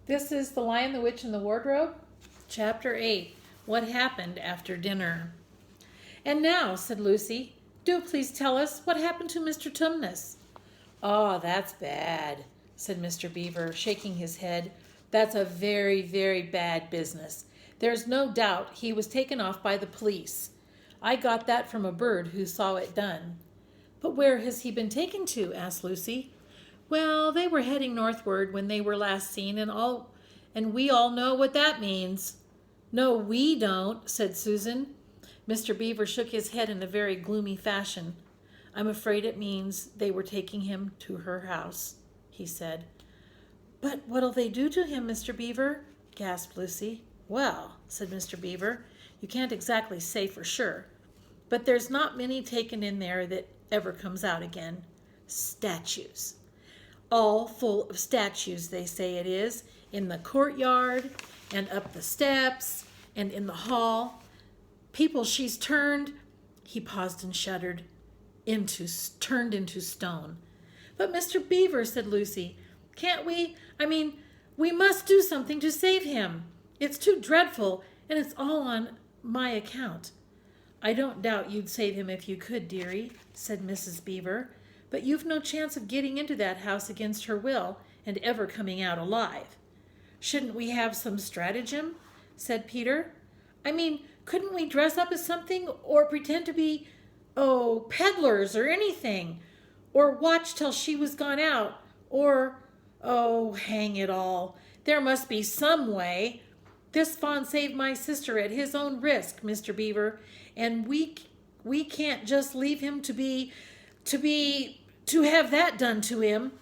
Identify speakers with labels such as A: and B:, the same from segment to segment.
A: This is The Lion, the Witch, and the Wardrobe, Chapter 8, What Happened After Dinner. And now, said Lucy, do please tell us what happened to Mr. Tumnus. Oh, that's bad, said Mr. Beaver, shaking his head. That's a very, very bad business. There's no doubt he was taken off by the police. I got that from a bird who saw it done. But where has he been taken to? Asked Lucy. Well, they were heading northward when they were last seen, and we all know what that means. No, we don't, said Susan. Mr. Beaver shook his head in a very gloomy fashion. I'm afraid it means they were taking him to her house, he said. But what'll they do to him, Mr. Beaver? Gasped Lucy. Well, said Mr. Beaver, you can't exactly say for sure, but there's not many taken in there that ever comes out again. Statues. All full of statues, they say it is, in the courtyard and up the steps and in the hall. People she's turned, he paused and shuddered, turned into stone. But Mr. Beaver, said Lucy, can't we, we must do something to save him. It's too dreadful, and it's all on my account. I don't doubt you'd save him if you could, dearie, said Mrs. Beaver. But you've no chance of getting into that house against her will and ever coming out alive. Shouldn't we have some stratagem? Said Peter. Couldn't we dress up as something or pretend to be, peddlers or anything? Or watch till she was gone out? Or, hang it all. There must be some way. This fawn saved my sister at his own risk, Mr. Beaver, and we can't just leave him to have that done to him.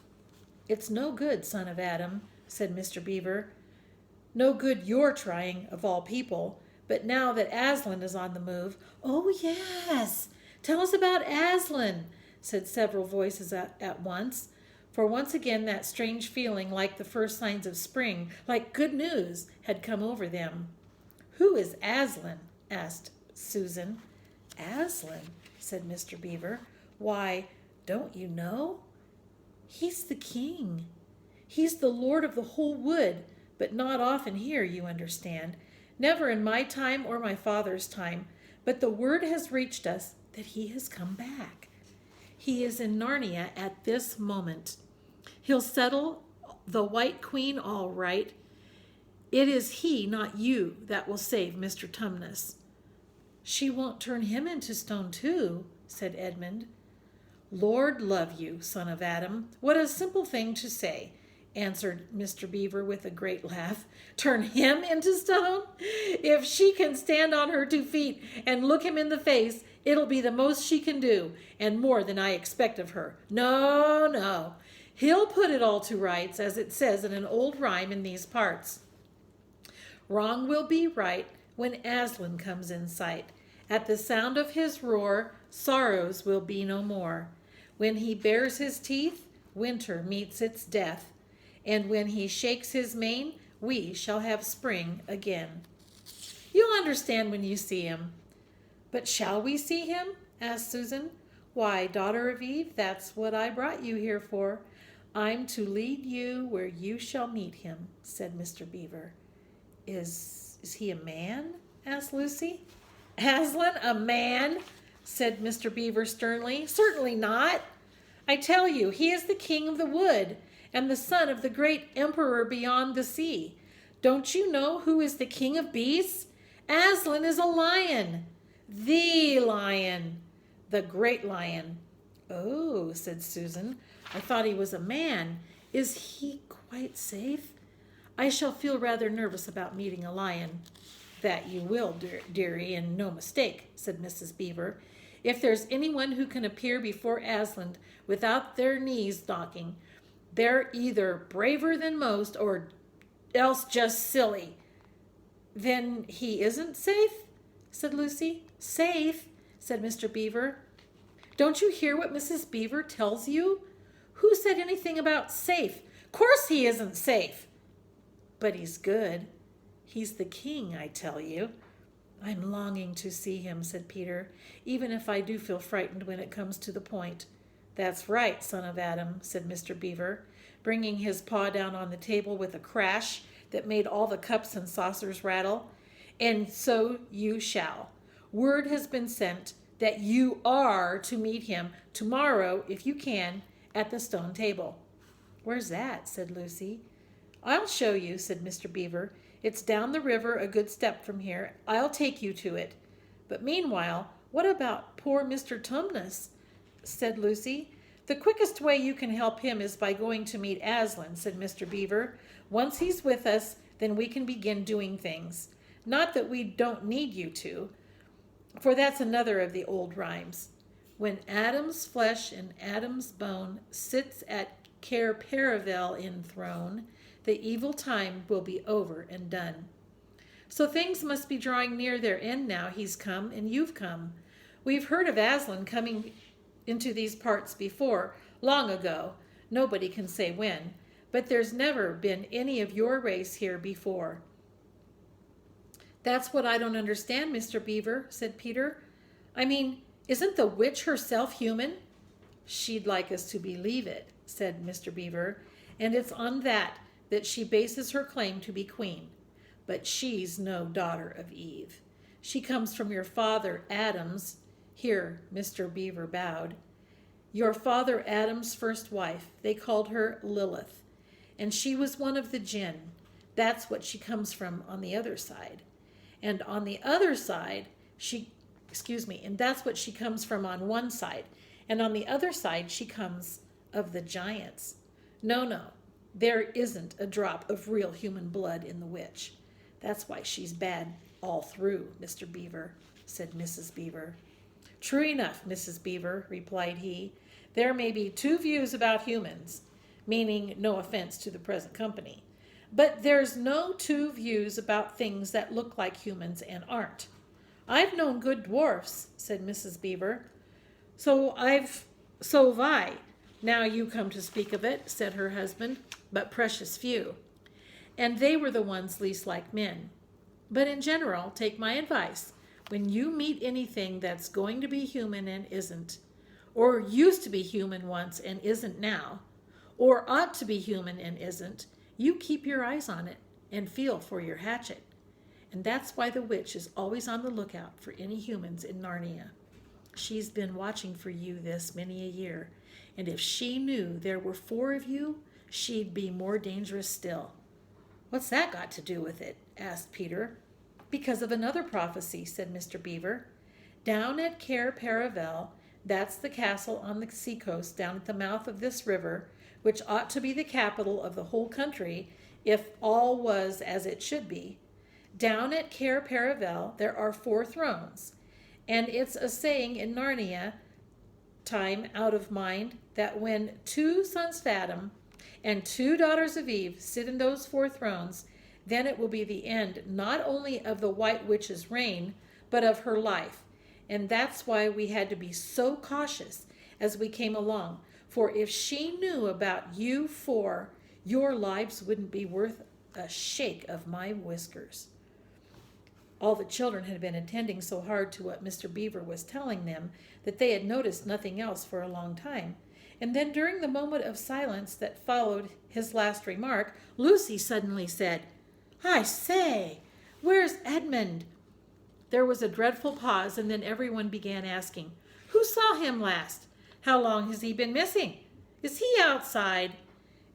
A: It's no good, son of Adam, said Mr. Beaver. No good you're trying, of all people. But now that Aslan is on the move... Oh, yes, tell us about Aslan, said several voices at once. For once again that strange feeling, like the first signs of spring, like good news, had come over them. Who is Aslan? Asked Susan. Aslan, said Mr. Beaver. Why, don't you know? He's the king. He's the lord of the whole wood, but not often here, you understand. Never in my time or my father's time, but the word has reached us that he has come back. He is in Narnia at this moment. He'll settle the White Queen all right. It is he, not you, that will save Mr. Tumnus. She won't turn him into stone too, said Edmund. Lord love you, son of Adam, what a simple thing to say, answered Mr. Beaver with a great laugh. Turn him into stone? If she can stand on her 2 feet and look him in the face, it'll be the most she can do, and more than I expect of her. No, no. He'll put it all to rights, as it says in an old rhyme in these parts. Wrong will be right when Aslan comes in sight. At the sound of his roar, sorrows will be no more. When he bares his teeth, winter meets its death. And when he shakes his mane, we shall have spring again. You'll understand when you see him. But shall we see him? Asked Susan. Why, daughter of Eve, that's what I brought you here for. I'm to lead you where you shall meet him, said Mr. Beaver. Is he a man? Asked Lucy. Aslan, a man? Said Mr. Beaver sternly. Certainly not. I tell you, he is the king of the wood and the son of the great emperor beyond the sea. Don't you know who is the king of beasts? Aslan is a lion. The lion. The great lion. Oh, said Susan. I thought he was a man. Is he quite safe? I shall feel rather nervous about meeting a lion. That you will, dearie, and no mistake, said Mrs. Beaver. If there's anyone who can appear before Aslan without their knees knocking, they're either braver than most or else just silly. Then he isn't safe? Said Lucy. Safe, said Mr. Beaver. Don't you hear what Mrs. Beaver tells you? Who said anything about safe? Course he isn't safe. But he's good. He's the king, I tell you. I'm longing to see him, said Peter, even if I do feel frightened when it comes to the point. That's right, son of Adam, said Mr. Beaver, bringing his paw down on the table with a crash that made all the cups and saucers rattle. And so you shall. Word has been sent that you are to meet him tomorrow, if you can, at the stone table. Where's that? Said Lucy. I'll show you, said Mr. Beaver. It's down the river a good step from here. I'll take you to it. But meanwhile, what about poor Mr. Tumnus? Said Lucy. The quickest way you can help him is by going to meet Aslan, said Mr. Beaver. Once he's with us, then we can begin doing things. Not that we don't need you to, for that's another of the old rhymes. When Adam's flesh and Adam's bone sits at Cair Paravel enthroned, the evil time will be over and done. So things must be drawing near their end now. He's come and you've come. We've heard of Aslan coming into these parts before, long ago. Nobody can say when, but there's never been any of your race here before. That's what I don't understand, Mr. Beaver, said Peter. I mean, isn't the witch herself human? She'd like us to believe it, said Mr. Beaver, and it's on that she bases her claim to be queen. But she's no daughter of Eve. She comes from your father Adam's, here Mr. Beaver bowed, your father Adam's first wife. They called her Lilith, and she was one of the jinn. That's what she comes from on the other side. And on the other side, and that's what she comes from on one side. And on the other side, she comes of the giants. No, there isn't a drop of real human blood in the witch. That's why she's bad all through, Mr. Beaver, said Mrs. Beaver. True enough, Mrs. Beaver, replied he. There may be two views about humans, meaning no offense to the present company. But there's no two views about things that look like humans and aren't. I've known good dwarfs, said Mrs. Beaver. So have I. Now you come to speak of it, said her husband, but precious few. And they were the ones least like men. But in general, take my advice. When you meet anything that's going to be human and isn't, or used to be human once and isn't now, or ought to be human and isn't, you keep your eyes on it and feel for your hatchet. And that's why the witch is always on the lookout for any humans in Narnia. She's been watching for you this many a year, and if she knew there were 4 of you, she'd be more dangerous still. What's that got to do with it? Asked Peter. Because of another prophecy, said Mr. Beaver. Down at Cair Paravel, that's the castle on the seacoast down at the mouth of this river, which ought to be the capital of the whole country if all was as it should be. Down at Cair Paravel there are 4 thrones, and it's a saying in Narnia, time out of mind, that when 2 sons of Adam and 2 daughters of Eve sit in those 4 thrones, then it will be the end not only of the White Witch's reign, but of her life. And that's why we had to be so cautious as we came along. For if she knew about you 4, your lives wouldn't be worth a shake of my whiskers. All the children had been attending so hard to what Mr. Beaver was telling them that they had noticed nothing else for a long time. And then during the moment of silence that followed his last remark, Lucy suddenly said, I say, where's Edmund? There was a dreadful pause, and then everyone began asking, who saw him last? How long has he been missing? Is he outside?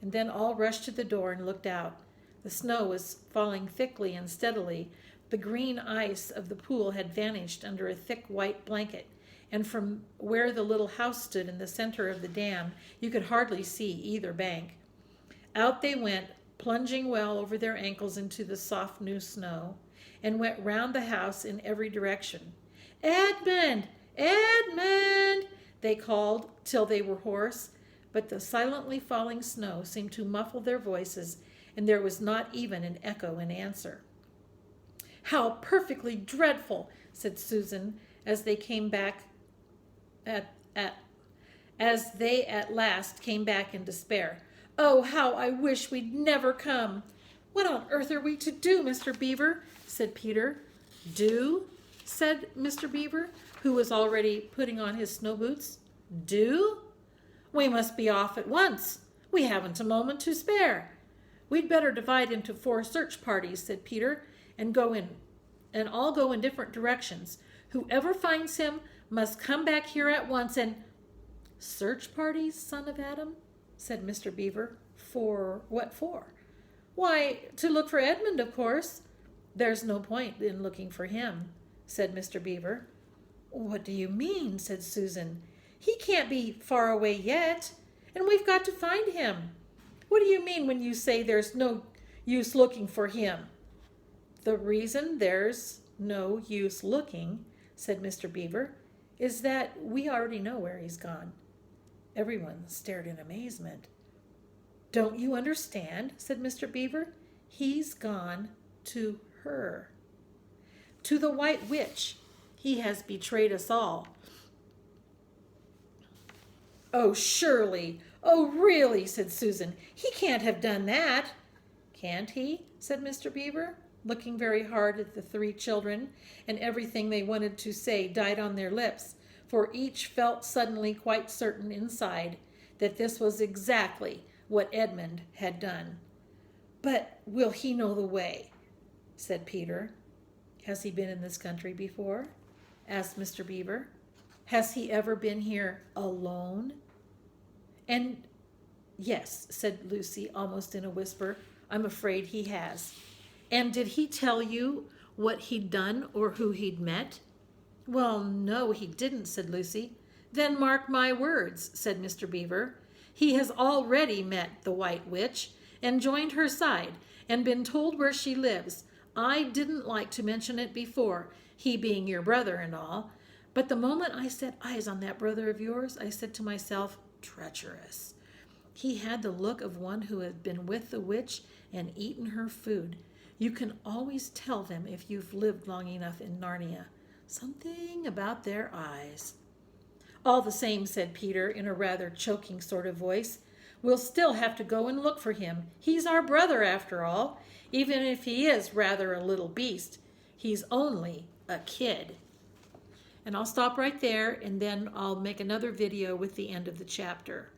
A: And then all rushed to the door and looked out. The snow was falling thickly and steadily. The green ice of the pool had vanished under a thick white blanket, and from where the little house stood in the center of the dam, you could hardly see either bank. Out they went, plunging well over their ankles into the soft new snow, and went round the house in every direction. Edmund! Edmund! They called till they were hoarse, but the silently falling snow seemed to muffle their voices, and there was not even an echo in answer. How perfectly dreadful, said Susan, as they at last came back in despair. Oh, how I wish we'd never come. What on earth are we to do, Mr. Beaver? Said Peter. Do? Said Mr. Beaver, who was already putting on his snow boots. Do? We must be off at once. We haven't a moment to spare. We'd better divide into 4 search parties, said Peter, and all go in different directions. Whoever finds him must come back here at once and... Search parties, son of Adam? Said Mr. Beaver. For what for? Why, to look for Edmund, of course. There's no point in looking for him, said Mr. Beaver. What do you mean? Said Susan. He can't be far away yet, and we've got to find him. What do you mean when you say there's no use looking for him? The reason there's no use looking, said Mr. Beaver, is that we already know where he's gone. Everyone stared in amazement. Don't you understand? Said Mr. Beaver. He's gone to her. To the White Witch. He has betrayed us all. Oh, surely. Oh, really, said Susan. He can't have done that. Can't he? Said Mr. Beaver, looking very hard at the 3 children, and everything they wanted to say died on their lips, for each felt suddenly quite certain inside that this was exactly what Edmund had done. But will he know the way? Said Peter. Has he been in this country before? Asked Mr. Beaver. Has he ever been here alone? And yes, said Lucy, almost in a whisper, I'm afraid he has. And did he tell you what he'd done or who he'd met? Well, no, he didn't, said Lucy. Then mark my words, said Mr. Beaver. He has already met the White Witch and joined her side and been told where she lives. I didn't like to mention it before, he being your brother and all, but the moment I set eyes on that brother of yours, I said to myself, treacherous. He had the look of one who had been with the witch and eaten her food. You can always tell them if you've lived long enough in Narnia. Something about their eyes. All the same, said Peter in a rather choking sort of voice, we'll still have to go and look for him. He's our brother after all, even if he is rather a little beast. He's only a kid. And I'll stop right there, and then I'll make another video with the end of the chapter.